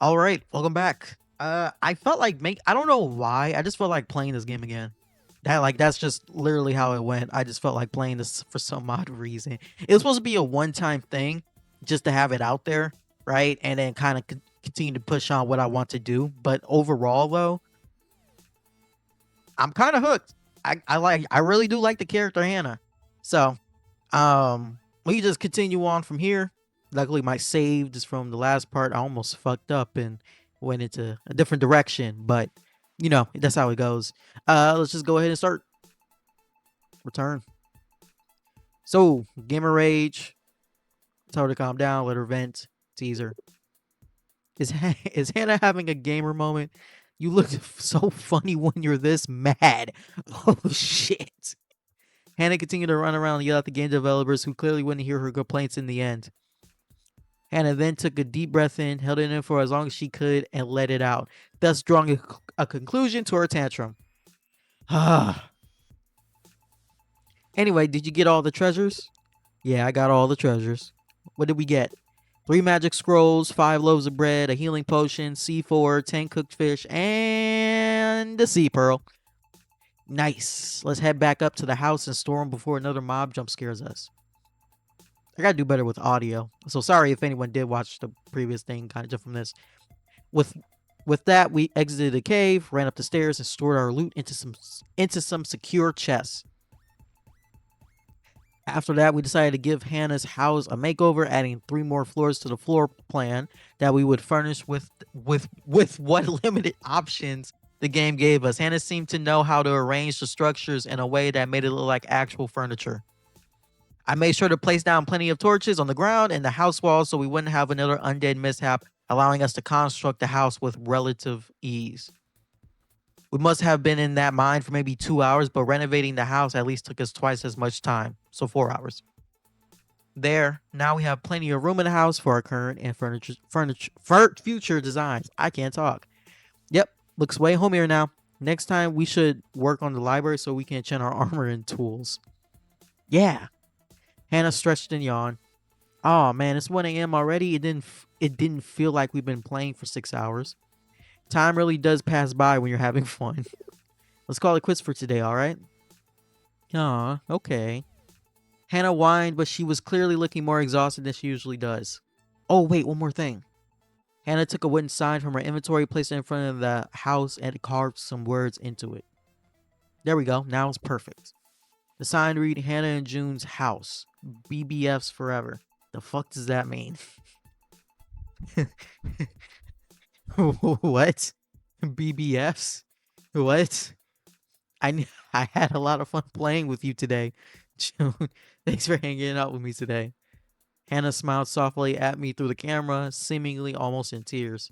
All right, welcome back. I felt like I don't know why. I just felt like playing this game again. That's just literally how it went. I just felt like playing this for some odd reason. It was supposed to be a one-time thing just to have it out there, right? And then kind of continue to push on what I want to do. But overall though, I'm kind of hooked. I really do like the character Hannah. So, we just continue on from here. Luckily, my save is from the last part. I almost fucked up and went into a different direction, but that's how it goes. Let's just go ahead and start. Return. So, gamer rage. Tell her to calm down. Let her vent. Teaser. Is Hannah having a gamer moment? You look so funny when you're this mad. Oh shit. Hannah continued to run around and yell at the game developers who clearly wouldn't hear her complaints in the end. Hannah then took a deep breath in, held it in for as long as she could, and let it out, thus drawing a conclusion to her tantrum. Anyway, did you get all the treasures? Yeah, I got all the treasures. What did we get? 3 magic scrolls, 5 loaves of bread, a healing potion, C4, 10 cooked fish, and a sea pearl. Nice. Let's head back up to the house and store them before another mob jump scares us. I gotta do better with audio. So sorry if anyone did watch the previous thing kind of just from this. With that, we exited the cave, ran up the stairs, and stored our loot into some secure chests. After that, we decided to give Hannah's house a makeover, adding 3 more floors to the floor plan that we would furnish with what limited options the game gave us. Hannah seemed to know how to arrange the structures in a way that made it look like actual furniture. I made sure to place down plenty of torches on the ground and the house walls so we wouldn't have another undead mishap, allowing us to construct the house with relative ease. We must have been in that mine for maybe 2 hours, but renovating the house at least took us twice as much time, so 4 hours. There, now we have plenty of room in the house for our current and future designs. I can't talk. Yep, looks way homier now. Next time we should work on the library so we can enchant our armor and tools. Yeah. Hannah stretched and yawned. Oh man, it's 1 a.m. already. It didn't feel like we've been playing for 6 hours. Time really does pass by when you're having fun. Let's call it quits for today, alright? Aw, okay. Hannah whined, but she was clearly looking more exhausted than she usually does. Oh wait, one more thing. Hannah took a wooden sign from her inventory, placed it in front of the house, and carved some words into it. There we go, now it's perfect. The sign read Hannah and June's house. BBFs forever. The fuck does that mean? What? BBFs? What? I had a lot of fun playing with you today. June, thanks for hanging out with me today. Hannah smiled softly at me through the camera, seemingly almost in tears.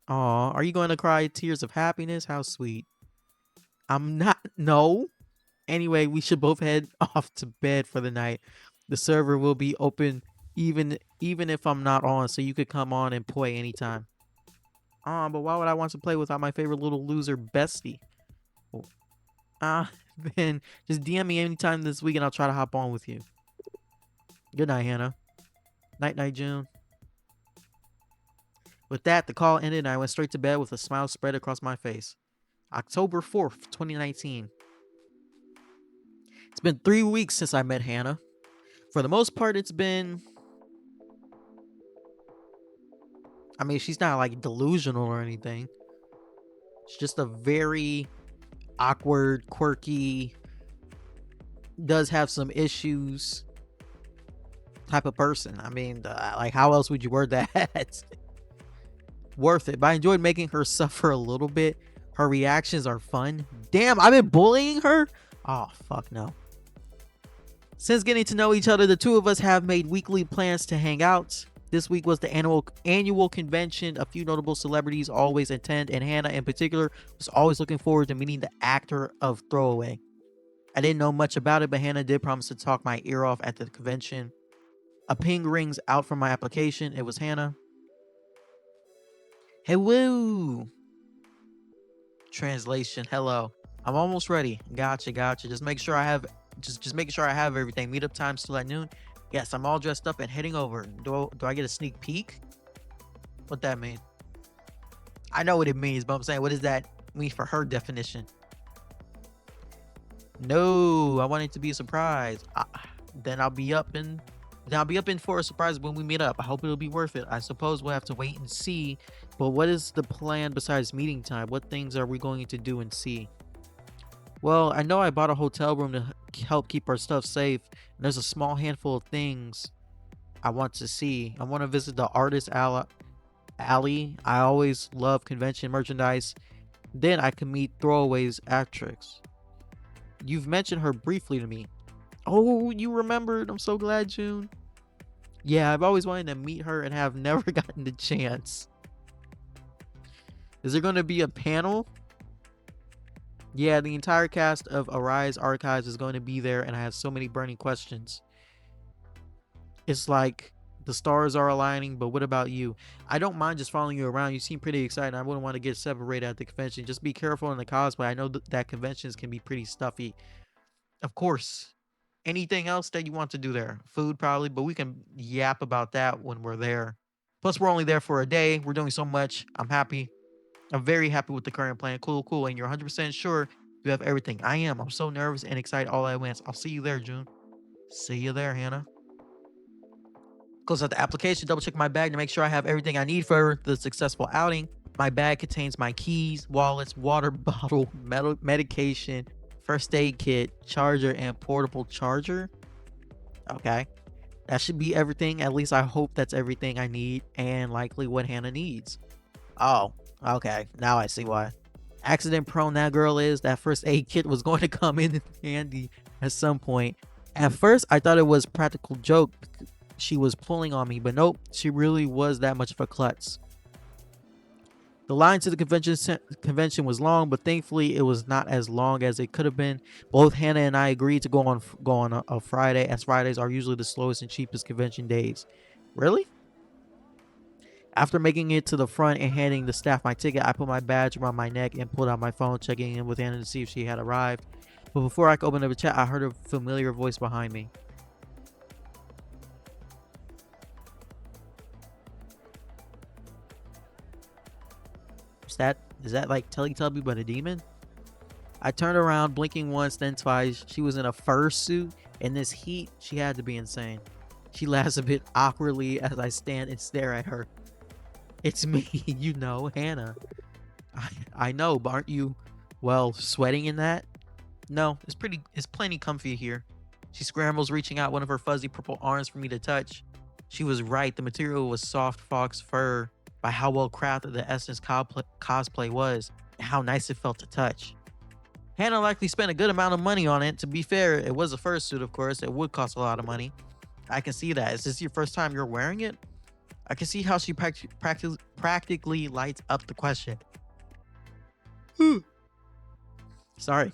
Aw, are you going to cry tears of happiness? How sweet. I'm not. No. Anyway, we should both head off to bed for the night. The server will be open even if I'm not on, so you could come on and play anytime. But why would I want to play without my favorite little loser bestie? Then just DM me anytime this week and I'll try to hop on with you. Good night, Hannah. Night, night, June. With that, the call ended and I went straight to bed with a smile spread across my face. October 4th, 2019. It's been 3 weeks since I met Hannah. For the most part, it's been... I mean, she's not like delusional or anything. She's just a very awkward, quirky, does have some issues type of person. I mean, like, how else would you word that? Worth it. But I enjoyed making her suffer a little bit. Her reactions are fun. Damn, I've been bullying her? Oh, fuck no. Since getting to know each other, the two of us have made weekly plans to hang out. This week was the annual convention. A few notable celebrities always attend, and Hannah in particular was always looking forward to meeting the actor of Throwaway. I didn't know much about it, but Hannah did promise to talk my ear off at the convention. A ping rings out from my application. It was Hannah. Hello. Translation. Hello. I'm almost ready. Gotcha. Just make sure I have making sure I have everything. Meetup time still at noon. Yes, I'm all dressed up and heading over. Do I get a sneak peek? What that mean? I know what it means, but I'm saying, what does that mean for her definition? No, I want it to be a surprise. Then I'll be up in then I'll be up in for a surprise when we meet up. I hope it'll be worth it. I suppose we'll have to wait and see. But what is the plan besides meeting time? What things are we going to do and see? Well, I know I bought a hotel room to help keep our stuff safe. And there's a small handful of things I want to see. I want to visit the alley. I always love convention merchandise. Then I can meet Throwaway's actress. You've mentioned her briefly to me. Oh, you remembered. I'm so glad, June. Yeah, I've always wanted to meet her and have never gotten the chance. Is there going to be a panel? Yeah, the entire cast of Arise Archives is going to be there, and I have so many burning questions. It's like the stars are aligning, but what about you? I don't mind just following you around. You seem pretty excited. I wouldn't want to get separated at the convention. Just be careful in the cosplay. I know that conventions can be pretty stuffy. Of course. Anything else that you want to do there? Food probably, but we can yap about that when we're there. Plus, we're only there for a day. We're doing so much. I'm happy. I'm very happy with the current plan. Cool. And you're 100% sure you have everything. I am. I'm so nervous and excited all at once. I'll see you there, June. See you there, Hannah. Close out the application. Double check my bag to make sure I have everything I need for the successful outing. My bag contains my keys, wallets, water bottle, medication, first aid kit, charger, and portable charger. Okay. That should be everything. At least I hope that's everything I need and likely what Hannah needs. Oh, okay. Now I see why. Accident prone that girl is. That first aid kit was going to come in handy at some point. At first, I thought it was a practical joke. She was pulling on me, but nope. She really was that much of a klutz. The line to the convention was long, but thankfully it was not as long as it could have been. Both Hannah and I agreed to go on a Friday, as Fridays are usually the slowest and cheapest convention days. Really? After making it to the front and handing the staff my ticket, I put my badge around my neck and pulled out my phone, checking in with Hannah to see if she had arrived. But before I could open up a chat, I heard a familiar voice behind me. Is that like Teletubby but a demon? I turned around, blinking once, then twice. She was in a fursuit. In this heat, she had to be insane. She laughs a bit awkwardly as I stand and stare at her. It's me, you know, Hannah. I know, but aren't you, well, sweating in that? No, it's plenty comfy here. She scrambles, reaching out one of her fuzzy purple arms for me to touch. She was right. The material was soft fox fur. By how well crafted the Essence cosplay was, and how nice it felt to touch. Hannah likely spent a good amount of money on it. To be fair, it was a fursuit, of course. It would cost a lot of money. I can see that. Is this your first time you're wearing it? I can see how she practically lights up the question. Sorry.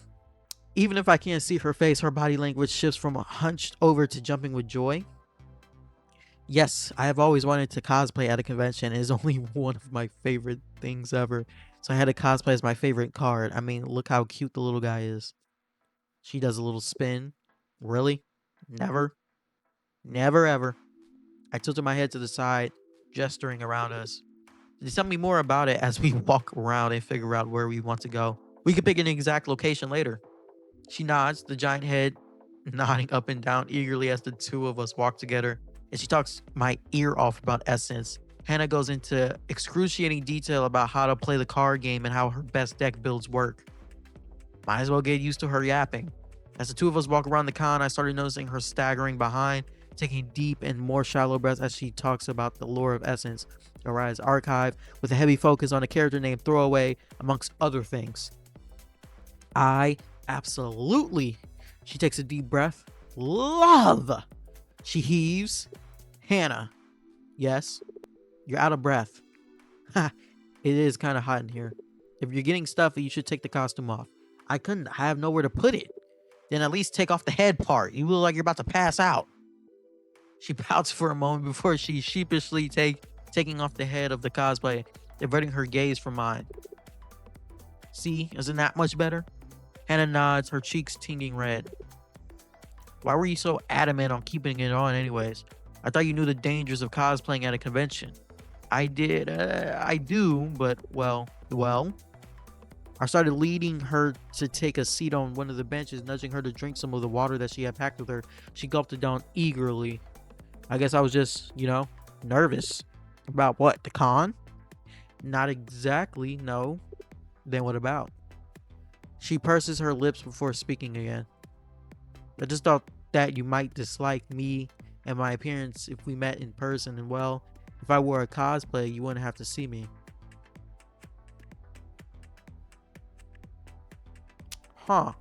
Even if I can't see her face, her body language shifts from hunched over to jumping with joy. Yes, I have always wanted to cosplay at a convention. It is only one of my favorite things ever. So I had to cosplay as my favorite card. I mean, look how cute the little guy is. She does a little spin. Really? Never? Never ever. I tilted my head to the side, gesturing around us. Tell me more about it as we walk around and figure out where we want to go. We can pick an exact location later. She nods, the giant head nodding up and down eagerly as the two of us walk together. And she talks my ear off about Essence. Hannah goes into excruciating detail about how to play the card game and how her best deck builds work. Might as well get used to her yapping. As the two of us walk around the con, I started noticing her staggering behind, taking deep and more shallow breaths as she talks about the lore of Essence, Arise Archive, with a heavy focus on a character named Throwaway, amongst other things. I absolutely, she takes a deep breath, love. She heaves. Hannah. Yes? You're out of breath. Ha. It is kind of hot in here. If you're getting stuffy, you should take the costume off. I have nowhere to put it. Then at least take off the head part. You look like you're about to pass out. She pouts for a moment before she sheepishly taking off the head of the cosplay, diverting her gaze from mine. See? Isn't that much better? Hannah nods, her cheeks tinging red. Why were you so adamant on keeping it on anyways? I thought you knew the dangers of cosplaying at a convention. I did. I do, but well. I started leading her to take a seat on one of the benches, nudging her to drink some of the water that she had packed with her. She gulped it down eagerly. I guess I was just, nervous. About what? The con? Not exactly, no. Then what about? She purses her lips before speaking again. I just thought that you might dislike me and my appearance if we met in person, and well, if I wore a cosplay, you wouldn't have to see me. Huh.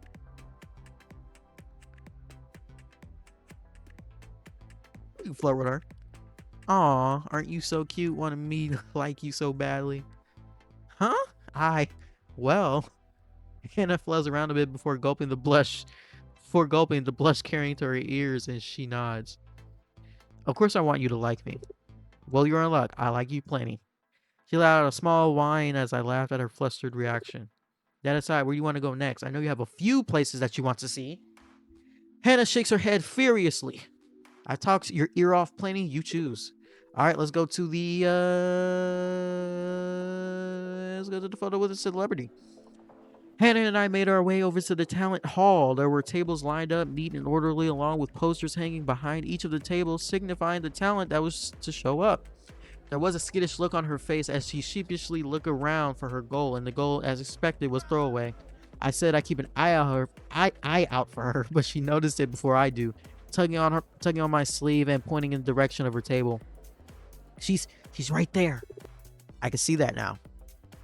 You flirt with her. Aw, aren't you so cute? Wanted me to like you so badly. Huh? Well, Hannah flutters around a bit before gulping the blush carrying to her ears, and she nods. Of course I want you to like me. Well, you're in luck. I like you plenty. She let out a small whine as I laughed at her flustered reaction. That aside, where do you want to go next? I know you have a few places that you want to see. Hannah shakes her head furiously. I talk your ear off plenty, you choose. Alright, let's go to the photo with a celebrity. Hannah and I made our way over to the talent hall. There were tables lined up neat and orderly, along with posters hanging behind each of the tables signifying the talent that was to show up. There was a skittish look on her face as she sheepishly looked around for her goal, and the goal, as expected, was throwaway. I said I keep an eye out for her, but she noticed it before I do, tugging on my sleeve and pointing in the direction of her table. She's right there. I can see that now.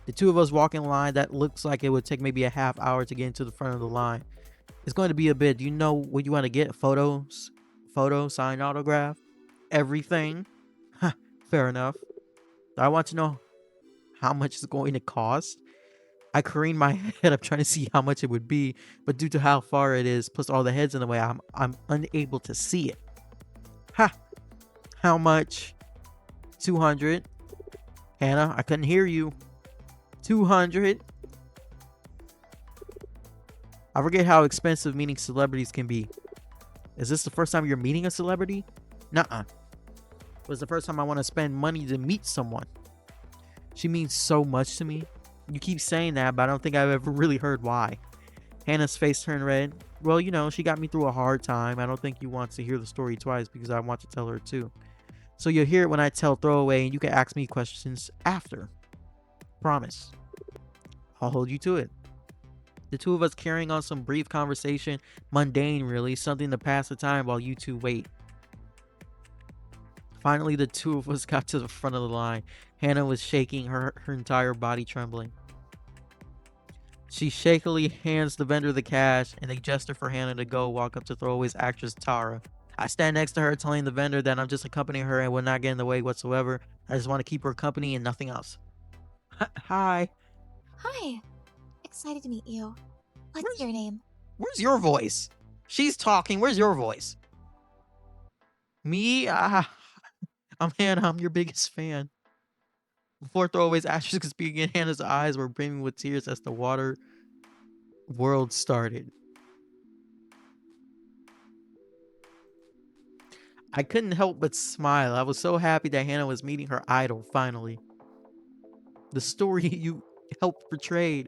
The two of us walk in line that looks like it would take maybe a half hour to get into the front of the line. It's going to be a bit. Do you know what you want to get? Photos? Photo, signed autograph? Everything? Huh, fair enough. I want to know how much it's going to cost. I careen my head up trying to see how much it would be, but due to how far it is, plus all the heads in the way, I'm unable to see it. Ha! How much? 200. Hannah, I couldn't hear you. 200. I forget how expensive meeting celebrities can be. Is this the first time you're meeting a celebrity? Nuh-uh. It was the first time I want to spend money to meet someone. She means so much to me. You keep saying that, but I don't think I've ever really heard why. Hannah's face turned red. Well, she got me through a hard time. I don't think you want to hear the story twice because I want to tell her too. So you'll hear it when I tell throwaway, and you can ask me questions after. Promise. I'll hold you to it. The two of us carrying on some brief conversation, mundane really, something to pass the time while you two wait. Finally, the two of us got to the front of the line. Hannah was shaking, her entire body trembling. She shakily hands the vendor the cash, and they gesture for Hannah to go walk up to Throwaway's actress Tara. I stand next to her, telling the vendor that I'm just accompanying her and will not get in the way whatsoever. I just want to keep her company and nothing else. Hi. Hi. Excited to meet you. What's Where's- your name? Where's your voice? She's talking. Where's your voice? Me? I'm Hannah. I'm your biggest fan. Before Throwaway's actress could speak again, Hannah's eyes were brimming with tears as the water world started. I couldn't help but smile. I was so happy that Hannah was meeting her idol finally. The story you helped portray,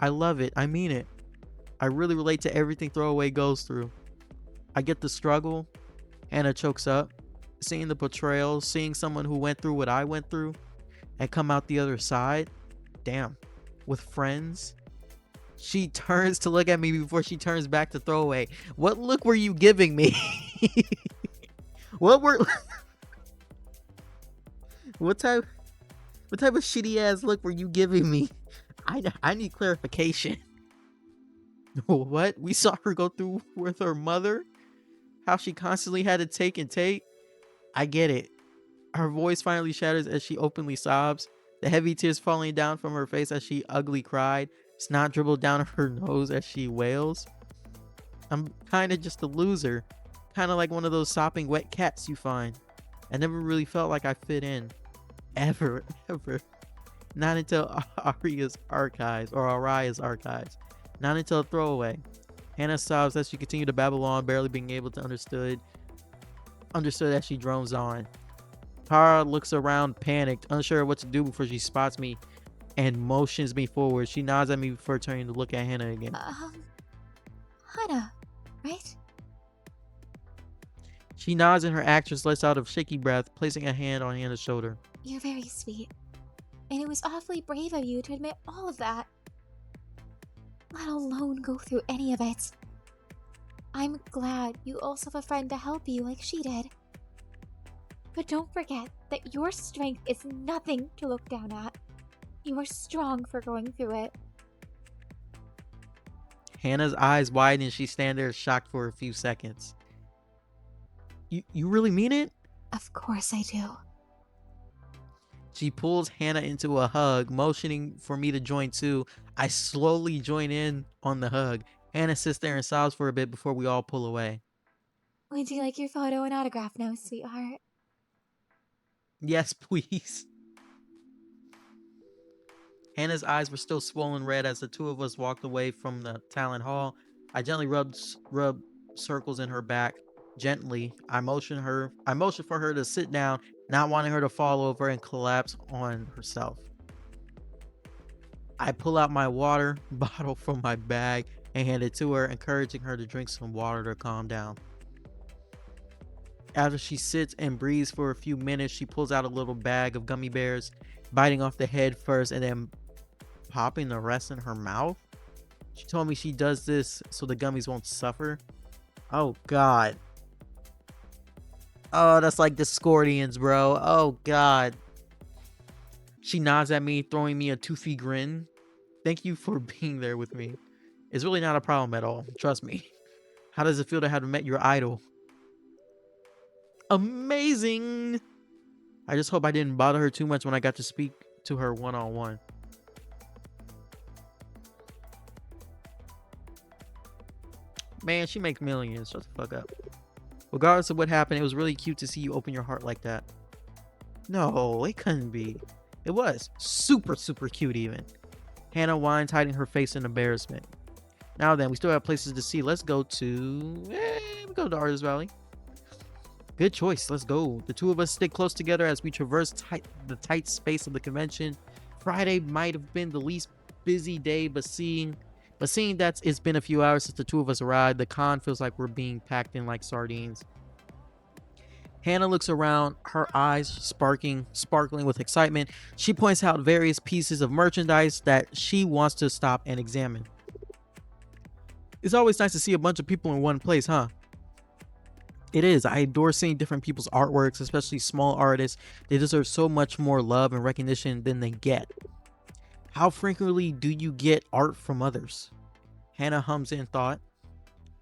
I love it. I mean it. I really relate to everything Throwaway goes through. I get the struggle. Hannah chokes up. Seeing the portrayal, seeing someone who went through what I went through and come out the other side. Damn. With friends. She turns to look at me before she turns back to Throwaway. What look were you giving me? What type of shitty ass look were you giving me? I need clarification. What? We saw her go through with her mother? How she constantly had to take and take? I get it. Her voice finally shatters as she openly sobs, the heavy tears falling down from her face as she ugly cried, snot dribbled down her nose as she wails. I'm kinda just a loser. Kinda like one of those sopping wet cats you find. I never really felt like I fit in. Ever. Not until Aria's archives. Not until Throwaway. Hannah sobs as she continued to babble on, barely being able to understood as she drones on. Tara looks around panicked, unsure of what to do before she spots me and motions me forward. She nods at me before turning to look at Hana again. Hana, right? She nods and her actress lets out a shaky breath, placing a hand on Hana's shoulder. You're very sweet. And it was awfully brave of you to admit all of that. Let alone go through any of it. I'm glad you also have a friend to help you like she did. But don't forget that your strength is nothing to look down at. You are strong for going through it. Hana's eyes widen and she stands there shocked for a few seconds. You really mean it? Of course I do. She pulls Hana into a hug, motioning for me to join too. I slowly join in on the hug. Hana sits there and sobs for a bit before we all pull away. Would you like your photo and autograph now, sweetheart? Yes, please. Hana's eyes were still swollen red as the two of us walked away from the talent hall. I gently rubbed circles in her back. Gently, I motioned for her to sit down, not wanting her to fall over and collapse on herself. I pull out my water bottle from my bag and hand it to her, encouraging her to drink some water to calm down. After she sits and breathes for a few minutes, she pulls out a little bag of gummy bears, biting off the head first and then popping the rest in her mouth. She told me she does this so the gummies won't suffer. Oh God. Oh, that's like Discordians, bro. Oh God. She nods at me, throwing me a toothy grin. Thank you for being there with me. It's really not a problem at all. Trust me. How does it feel to have met your idol? Amazing. I just hope I didn't bother her too much when I got to speak to her one-on-one. Man, she makes millions. Shut the fuck up. Regardless of what happened, it was really cute to see you open your heart like that. No, it couldn't be. It was. Super, super cute even. Hana whines, hiding her face in embarrassment. Now then, we still have places to see. Let's go to... we go to Artist Valley. Good choice. Let's go. The two of us stick close together as we traverse the tight space of the convention. Friday might have been the least busy day, but seeing that it's been a few hours since the two of us arrived, the con feels like we're being packed in like sardines. Hana looks around, her eyes sparkling with excitement. She points out various pieces of merchandise that she wants to stop and examine. It's always nice to see a bunch of people in one place, huh? It is. I adore seeing different people's artworks, especially small artists. They deserve so much more love and recognition than they get. How frequently do you get art from others? Hana hums in thought.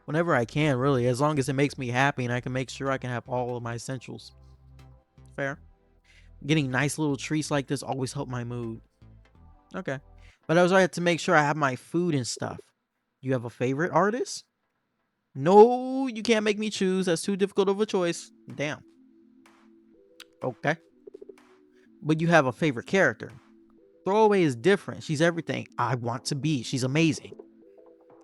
Whenever I can, really, as long as it makes me happy and I can make sure I can have all of my essentials. Fair. Getting nice little treats like this always help my mood. Okay. But I also have to make sure I have my food and stuff. You have a favorite artist? No, you can't make me choose. That's too difficult of a choice. Damn. Okay. But you have a favorite character. Throwaway is different. She's everything I want to be. She's amazing.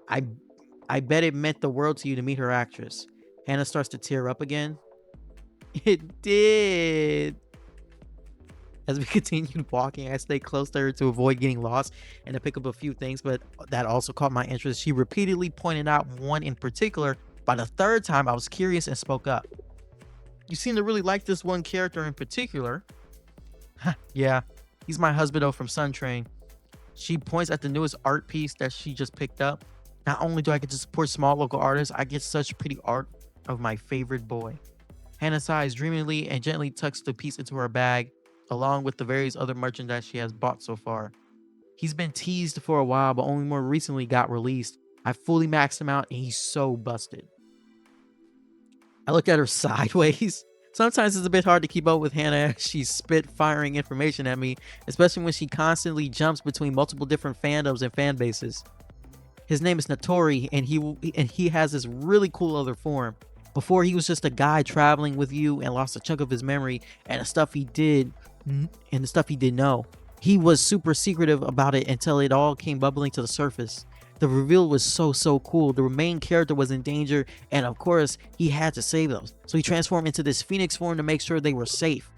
I bet it meant the world to you to meet her actress. Hana starts to tear up again. It did. As we continued walking, I stayed close to her to avoid getting lost and to pick up a few things, but that also caught my interest. She repeatedly pointed out one in particular. By the third time, I was curious and spoke up. You seem to really like this one character in particular. Yeah, he's my husbando from Sun Train. She points at the newest art piece that she just picked up. Not only do I get to support small local artists, I get such pretty art of my favorite boy. Hana sighs dreamily and gently tucks the piece into her bag, along with the various other merchandise she has bought so far. He's been teased for a while, but only more recently got released. I fully maxed him out and he's so busted. I look at her sideways. Sometimes it's a bit hard to keep up with Hana as she's spit firing information at me, especially when she constantly jumps between multiple different fandoms and fan bases. His name is Natori, and he has this really cool other form. Before, he was just a guy traveling with you and lost a chunk of his memory and the stuff he did know. He was super secretive about it until it all came bubbling to the surface. The reveal was so cool. The main character was in danger, and of course, he had to save them. So he transformed into this phoenix form to make sure they were safe.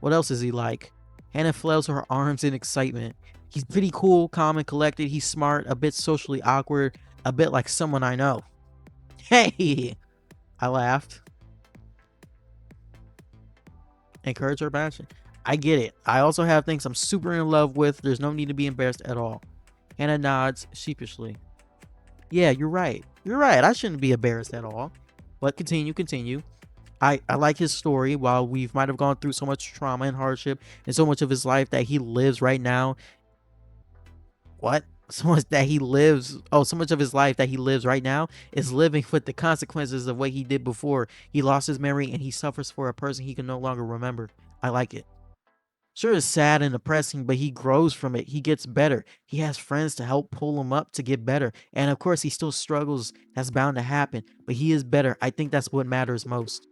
What else is he like? Hana flails her arms in excitement. He's pretty cool, calm, and collected. He's smart, a bit socially awkward, a bit like someone I know. Hey! I laughed. Encourage her passion. I get it. I also have things I'm super in love with. There's no need to be embarrassed at all. Hana nods sheepishly. Yeah, you're right. You're right. I shouldn't be embarrassed at all. But continue. I like his story. While we might have gone through so much trauma and hardship and so much of his life that he lives right now. What? So much that he lives. Oh, so much of his life that he lives right now is living with the consequences of what he did before. He lost his memory and he suffers for a person he can no longer remember. I like it. Sure, it's sad and depressing, but he grows from it. He gets better. He has friends to help pull him up to get better. And of course, he still struggles. That's bound to happen. But he is better. I think that's what matters most.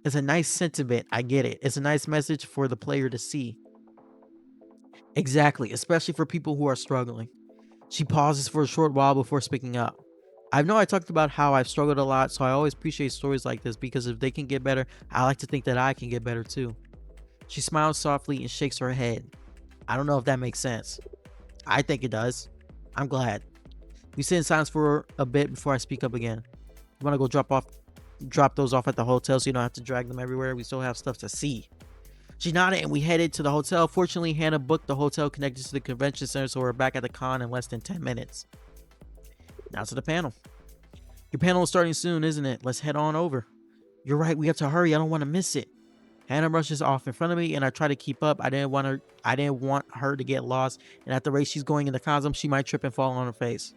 It's a nice sentiment. I get it. It's a nice message for the player to see. Exactly, especially for people who are struggling. She pauses for a short while before speaking up. I know I talked about how I've struggled a lot, so I always appreciate stories like this because if they can get better, I like to think that I can get better too. She smiles softly and shakes her head. I don't know if that makes sense. I think it does. I'm glad. We sit in silence for a bit before I speak up again. You want to go drop those off at the hotel so you don't have to drag them everywhere? We still have stuff to see. She nodded and we headed to the hotel. Fortunately, Hana booked the hotel connected to the convention center, so we're back at the con in less than 10 minutes. Now to the panel. Your panel is starting soon, isn't it? Let's head on over. You're right, we have to hurry. I don't want to miss it. Hana rushes off in front of me and I try to keep up. I didn't want her to get lost, and at the rate she's going in the cosm, she might trip and fall on her face.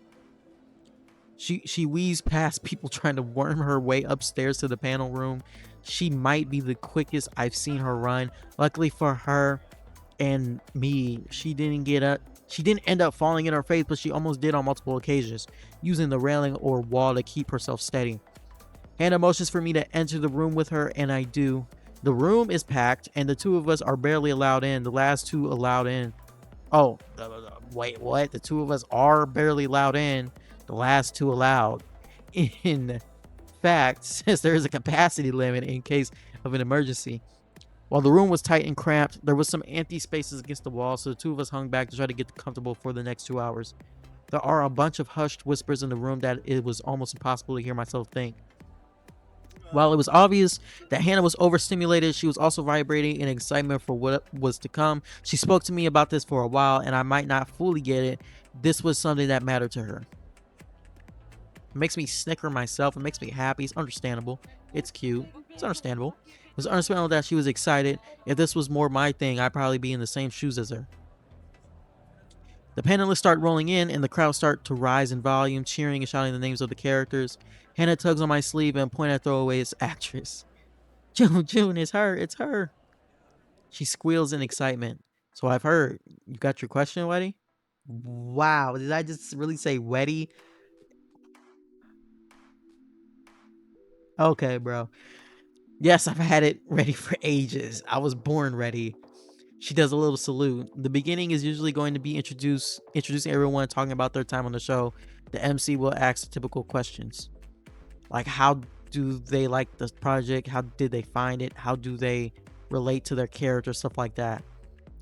She weaves past people trying to worm her way upstairs to the panel room. She might be the quickest I've seen her run. Luckily for her and me, she didn't end up falling in her face, but she almost did on multiple occasions, using the railing or wall to keep herself steady. Hana motions for me to enter the room with her, and I do. The room is packed, and the two of us are barely allowed in. The last two allowed in. Oh, wait, what? The two of us are barely allowed in. The last two allowed. In fact, since there is a capacity limit in case of an emergency. While the room was tight and cramped, there was some empty spaces against the wall, so the two of us hung back to try to get comfortable for the next 2 hours. There are a bunch of hushed whispers in the room that it was almost impossible to hear myself think. While it was obvious that Hana was overstimulated, she was also vibrating in excitement for what was to come. She spoke to me about this for a while, and I might not fully get it. This was something that mattered to her. It makes me snicker myself. It makes me happy. It's understandable. It's cute. It's understandable. It was understandable that she was excited. If this was more my thing, I'd probably be in the same shoes as her. The panelists start rolling in, and the crowd start to rise in volume, cheering and shouting the names of the characters. Hana tugs on my sleeve and points at Throwaway's actress. June, it's her. It's her. She squeals in excitement. So I've heard. You got your question, Weddy? Wow, did I just really say Weddy? Okay, bro. Yes, I've had it ready for ages. I was born ready. She does a little salute. The beginning is usually going to be introducing everyone, talking about their time on the show. The MC will ask the typical questions. Like, how do they like the project? How did they find it? How do they relate to their character? Stuff like that.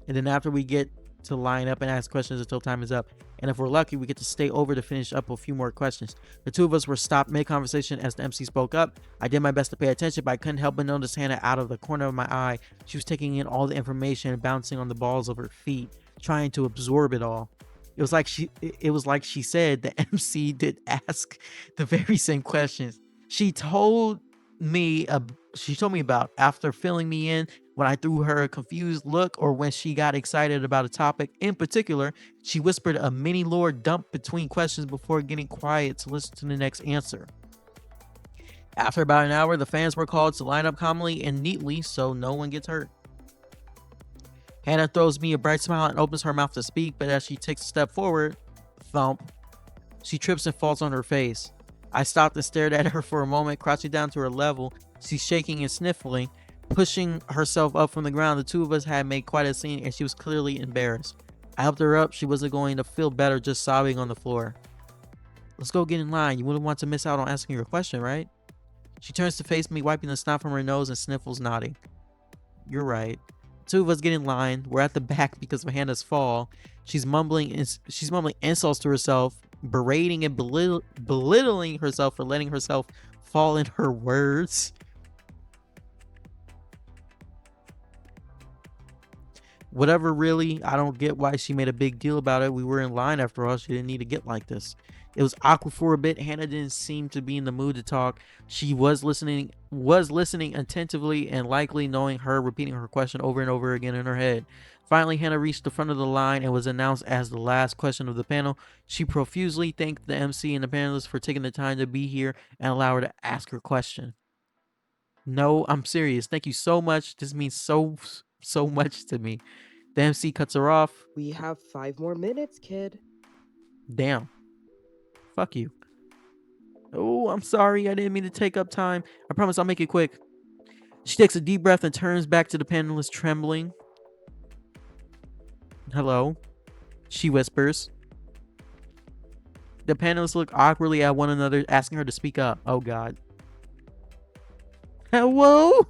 And then after we get to line up and ask questions until time is up. And if we're lucky, we get to stay over to finish up a few more questions. The two of us were stopped mid-conversation as the MC spoke up. I did my best to pay attention, but I couldn't help but notice Hana out of the corner of my eye. She was taking in all the information and bouncing on the balls of her feet, trying to absorb it all. It was like she said the MC did ask the very same questions. She told me about after filling me in when I threw her a confused look or when she got excited about a topic in particular. She whispered a mini lore dump between questions before getting quiet to listen to the next answer. After about an hour, the fans were called to line up calmly and neatly so no one gets hurt. Hana throws me a bright smile and opens her mouth to speak, but as she takes a step forward, thump, she trips and falls on her face. I stopped and stared at her for a moment, crouching down to her level. She's shaking and sniffling, pushing herself up from the ground. The two of us had made quite a scene, and she was clearly embarrassed. I helped her up. She wasn't going to feel better just sobbing on the floor. Let's go get in line. You wouldn't want to miss out on asking your question, right? She turns to face me, wiping the snot from her nose and sniffles, nodding. You're right. Two of us get in line. We're at the back because of Hannah's fall. She's mumbling insults to herself, berating and belittling herself for letting herself fall in her words. Whatever, really, I don't get why she made a big deal about it. We were in line after all. She didn't need to get like this. It was awkward for a bit. Hannah didn't seem to be in the mood to talk. She was listening attentively and likely knowing her, repeating her question over and over again in her head. Finally, Hannah reached the front of the line and was announced as the last question of the panel. She profusely thanked the MC and the panelists for taking the time to be here and allow her to ask her question. No, I'm serious. Thank you so much. This means so much to me. The MC cuts her off. We have 5 more minutes, kid. Damn. Fuck you. Oh, I'm sorry. I didn't mean to take up time. I promise I'll make it quick. She takes a deep breath and turns back to the panelist, trembling. Hello, she whispers. The panelists look awkwardly at one another, asking her to speak up. Oh, God. Hello?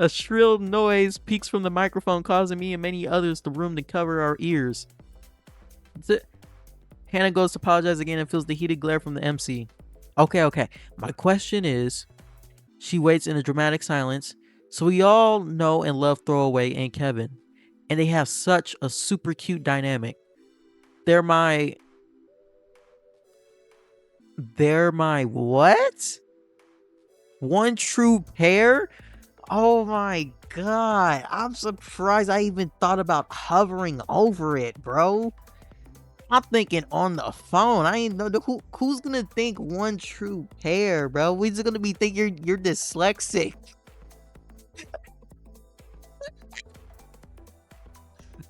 A shrill noise peaks from the microphone, causing me and many others the room to cover our ears. Hannah goes to apologize again and feels the heated glare from the MC. Okay. My question is, she waits in a dramatic silence. So we all know and love Throwaway and Kevin. And they have such a super cute dynamic. They're my what? One true pair? Oh my God. I'm surprised I even thought about hovering over it, bro. I'm thinking on the phone. I ain't know who's gonna think one true pair, bro. We just gonna be thinking you're dyslexic.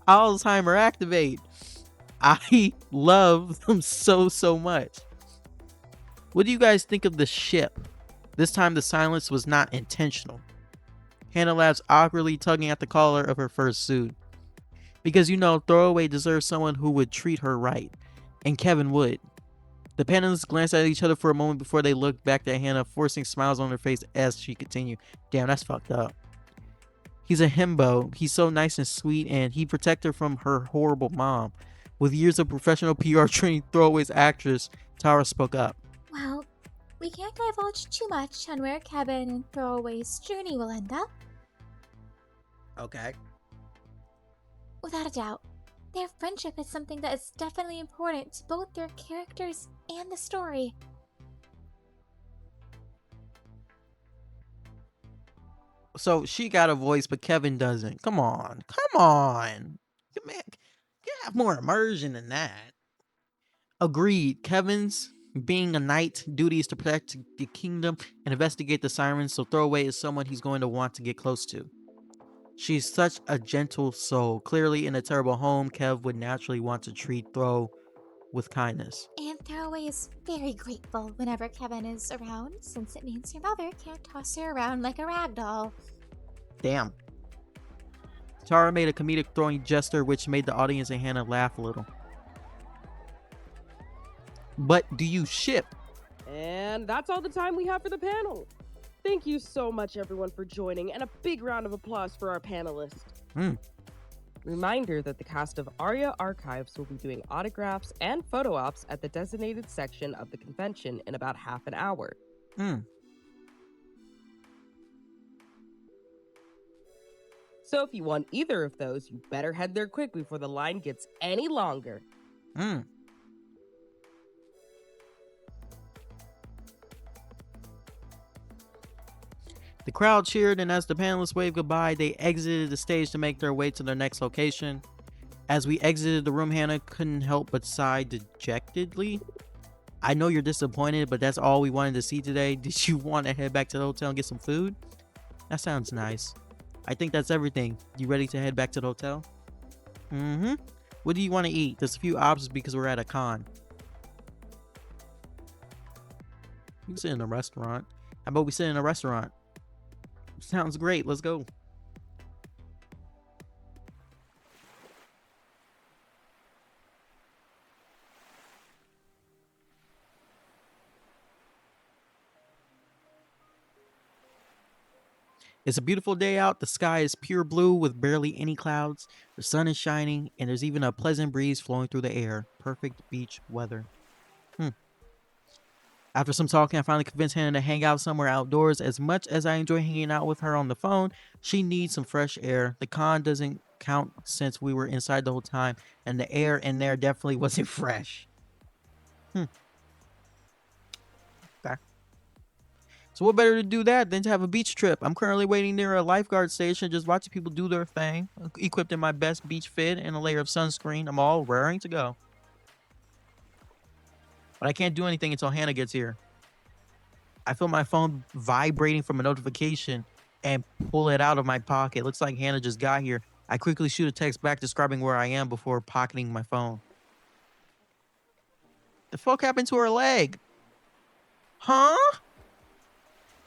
Alzheimer activate. I love them so much. What do you guys think of the ship? This time the silence was not intentional. Hannah laughs awkwardly, tugging at the collar of her fur suit. Because Throwaway deserves someone who would treat her right. And Kevin would. The panelists glanced at each other for a moment before they looked back at Hannah, forcing smiles on her face as she continued. Damn, that's fucked up. He's a himbo. He's so nice and sweet, and he protects her from her horrible mom. With years of professional PR training, Throwaway's actress, Tara spoke up. Well, we can't divulge too much on where Kevin and Throwaway's journey will end up. Okay. Without a doubt, their friendship is something that is definitely important to both their characters and the story. So she got a voice, but Kevin doesn't. Come on. Man, you have more immersion than that. Agreed. Kevin's being a knight duty is to protect the kingdom and investigate the sirens, so Throwaway is someone he's going to want to get close to. She's such a gentle soul. Clearly, in a terrible home, Kev would naturally want to treat Throw with kindness. And Throwaway is very grateful whenever Kevin is around, since it means your mother can't toss her around like a rag doll. Damn. Tara made a comedic throwing gesture which made the audience and Hannah laugh a little. But do you ship? And that's all the time we have for the panel. Thank you so much, everyone, for joining, and a big round of applause for our panelists. Reminder that the cast of Aria Archives will be doing autographs and photo ops at the designated section of the convention in about half an hour. So if you want either of those, you better head there quick before the line gets any longer. The crowd cheered, and as the panelists waved goodbye, they exited the stage to make their way to their next location. As we exited the room, Hannah couldn't help but sigh dejectedly. I know you're disappointed, but that's all we wanted to see today. Did you want to head back to the hotel and get some food? That sounds nice. I think that's everything. You ready to head back to the hotel? What do you want to eat? There's a few options because we're at a con. You can sit in a restaurant. How about we sit in a restaurant? Sounds great. Let's go. It's a beautiful day out. The sky is pure blue with barely any clouds. The sun is shining, and there's even a pleasant breeze flowing through the air. Perfect beach weather. Hmm. After some talking, I finally convinced Hannah to hang out somewhere outdoors. As much as I enjoy hanging out with her on the phone, she needs some fresh air. The con doesn't count since we were inside the whole time, and the air in there definitely wasn't fresh. Hmm. Okay. So what better to do that than to have a beach trip? I'm currently waiting near a lifeguard station, just watching people do their thing, equipped in my best beach fit and a layer of sunscreen. I'm all raring to go. But I can't do anything until Hannah gets here. I feel my phone vibrating from a notification and pull it out of my pocket. Looks like Hannah just got here. I quickly shoot a text back describing where I am before pocketing my phone. The fuck happened to her leg? Huh?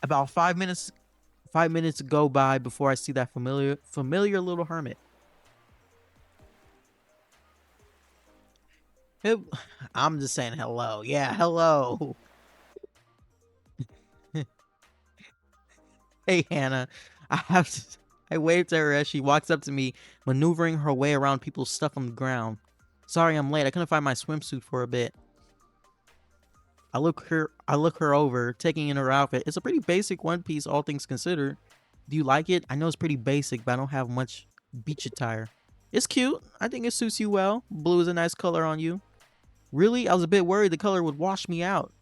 About 5 minutes go by before I see that familiar little hermit. I'm just saying hello. Yeah, hello. Hey, Hannah. I have to, I waved at her as she walks up to me, maneuvering her way around people's stuff on the ground. Sorry I'm late. I couldn't find my swimsuit for a bit. I look her over, taking in her outfit. It's a pretty basic one piece, all things considered. Do you like it? I know it's pretty basic, but I don't have much beach attire. It's cute. I think it suits you well. Blue is a nice color on you. Really? I was a bit worried the color would wash me out.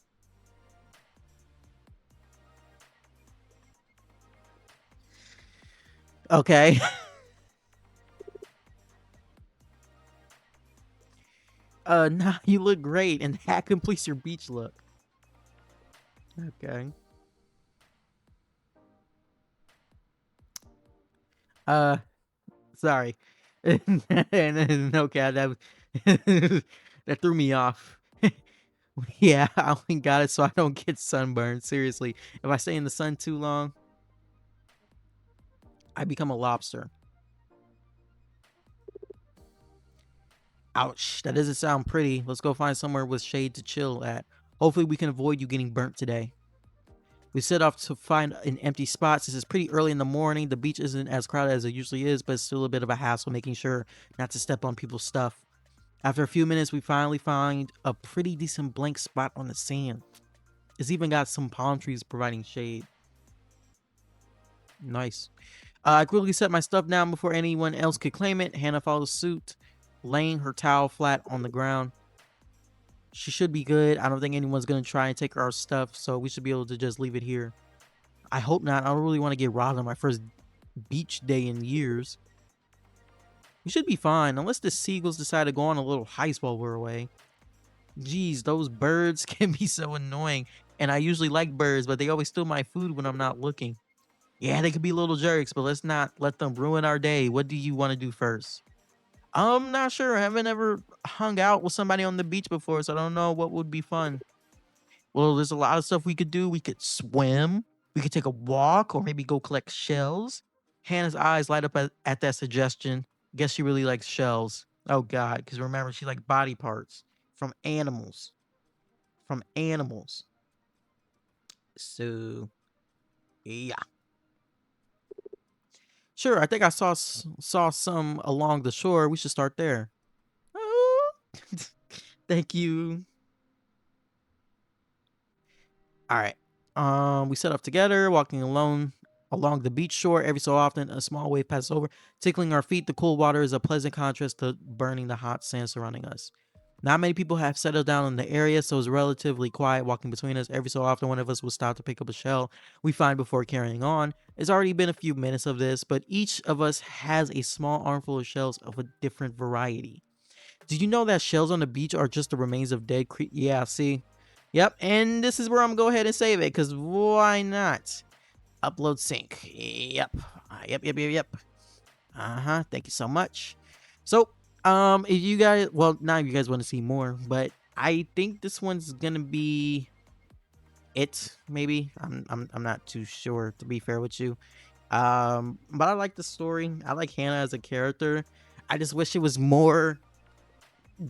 Okay. Nah, you look great, and that completes your beach look. Okay. Uh, sorry. Okay, that that threw me off. Yeah, I only got it so I don't get sunburned. Seriously, if I stay in the sun too long, I become a lobster. Ouch, that doesn't sound pretty. Let's go find somewhere with shade to chill at. Hopefully we can avoid you getting burnt today. We set off to find an empty spot. Since it's pretty early in the morning, the beach isn't as crowded as it usually is, but it's still a bit of a hassle making sure not to step on people's stuff. After a few minutes, we finally find a pretty decent blank spot on the sand. It's even got some palm trees providing shade. Nice. I quickly set my stuff down before anyone else could claim it. Hannah follows suit, laying her towel flat on the ground. She should be good. I don't think anyone's going to try and take our stuff, so we should be able to just leave it here. I hope not. I don't really want to get robbed on my first beach day in years. We should be fine, unless the seagulls decide to go on a little heist while we're away. Jeez, those birds can be so annoying. And I usually like birds, but they always steal my food when I'm not looking. Yeah, they could be little jerks, but let's not let them ruin our day. What do you want to do first? I'm not sure. I haven't ever hung out with somebody on the beach before, so I don't know what would be fun. Well, there's a lot of stuff we could do. We could swim. We could take a walk or maybe go collect shells. Hannah's eyes light up at that suggestion. Guess she really likes shells. Oh, God. Because remember, she likes body parts from animals. From animals. So, yeah. Sure, I think I saw some along the shore. We should start there. Oh, thank you. All right. We set off together, walking alone along the beach shore. Every so often, a small wave passes over, tickling our feet. The cool water is a pleasant contrast to burning the hot sand surrounding us. Not many people have settled down in the area, so it's relatively quiet walking between us. Every so often, one of us will stop to pick up a shell we find before carrying on. It's already been a few minutes of this, but each of us has a small armful of shells of a different variety. Did you know that shells on the beach are just the remains of dead Yeah, see? Yep, and this is where I'm going to go ahead and save it, because why not? Upload sync. Yep. Yep. Uh-huh. Thank you so much. So, if you guys, well, now you guys want to see more, but I think this one's gonna be it. Maybe I'm not too sure, to be fair with you. But I like the story. I like Hannah as a character. I just wish it was more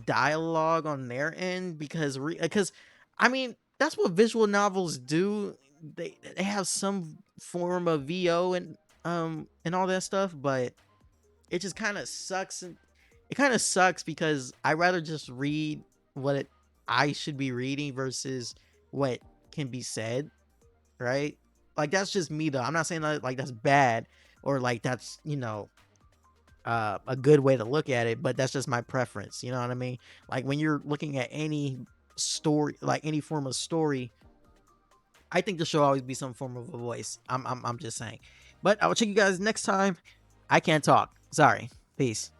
dialogue on their end because I mean that's what visual novels do. They have some form of VO and and all that stuff, but it just kind of sucks. And it kind of sucks because I rather just read I should be reading versus what can be said, right? Like that's just me though. I'm not saying that like that's bad or like that's, a good way to look at it, but that's just my preference. You know what I mean? Like when you're looking at any story, like any form of story, I think there should always be some form of a voice. I'm just saying. But I will check you guys next time. I can't talk. Sorry. Peace.